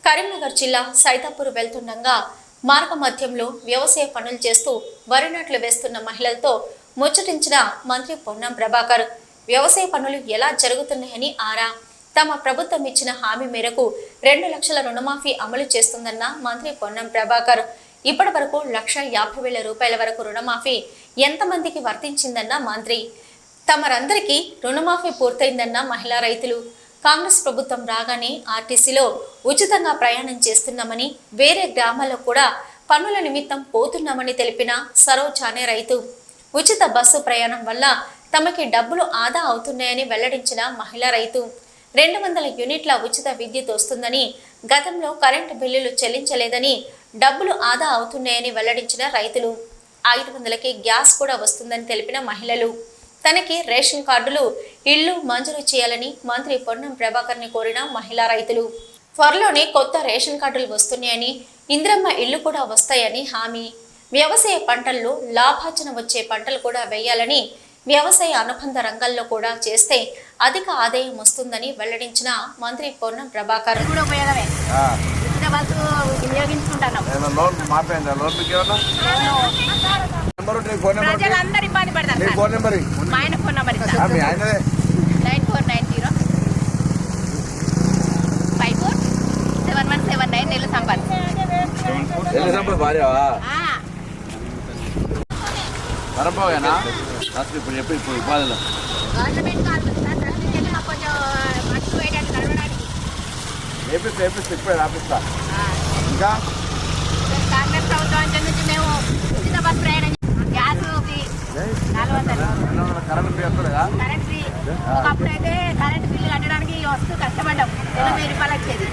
కరీంనగర్ జిల్లా సైదాపూర్ వెళ్తుండగా మార్గ మధ్యంలో వ్యవసాయ పనులు చేస్తూ వరి నాట్లు వేస్తున్న మహిళలతో ముచ్చటించిన మంత్రి పొన్నం ప్రభాకర్ వ్యవసాయ పనులు ఎలా జరుగుతున్నాయని ఆరా తమ ప్రభుత్వం ఇచ్చిన హామీ మేరకు 2 లక్షల రుణమాఫీ అమలు చేస్తుందన్న మంత్రి పొన్నం ప్రభాకర్ ఇప్పటి వరకు 1,50,000 రూపాయల వరకు రుణమాఫీ ఎంతమందికి వర్తించిందన్న మంత్రి తమరందరికీ రుణమాఫీ పూర్తయిందన్న మహిళా రైతులు కాంగ్రెస్ ప్రభుత్వం రాగానే ఆర్టీసీలో ఉచితంగా ప్రయాణం చేస్తున్నామని వేరే గ్రామాల్లో కూడా పనుల నిమిత్తం పోతున్నామని తెలిపిన సరోజ్ అనే రైతు ఉచిత బస్సు ప్రయాణం వల్ల తమకి డబ్బులు ఆదా అవుతున్నాయని వెల్లడించిన మహిళా రైతు 200 యూనిట్ల ఉచిత విద్యుత్ వస్తుందని గతంలో కరెంటు బిల్లులు చెల్లించలేదని డబ్బులు ఆదా అవుతున్నాయని వెల్లడించిన రైతులు 500కి గ్యాస్ కూడా వస్తుందని తెలిపిన మహిళలు తనకి రేషన్ కార్డులు ఇళ్లు మంజూరు చేయాలని మంత్రి పొన్నం ప్రభాకర్ని కోరిన మహిళా రైతులు త్వరలోనే కొత్త రేషన్ కార్డులు వస్తున్నాయని ఇంద్రమ్మ ఇళ్లు కూడా వస్తాయని హామీ వ్యవసాయ పంటల్లో లాభార్జన వచ్చే పంటలు కూడా వేయాలని వ్యవసాయ అనుబంధ రంగాల్లో కూడా చేస్తే అధిక ఆదాయం వస్తుందని వెల్లడించిన మంత్రి పొన్నం ప్రభాకర్ ఇప్పుడు ఉపాధిలో ఇప్పుడు రాపిస్తా ఇంకా కాంగ్రెస్ ప్రభుత్వం నుంచి మేము ఉచిత బస్ ప్రయాణం గ్యాస్ 400 కరెంట్ ఫ్రీ వస్తుందా కరెంట్ ఫ్రీ ఒకప్పుడు అయితే కరెంట్ బిల్లు కట్టడానికి వస్తూ కష్టపడ్డాం 80 రూపాయలు వచ్చేది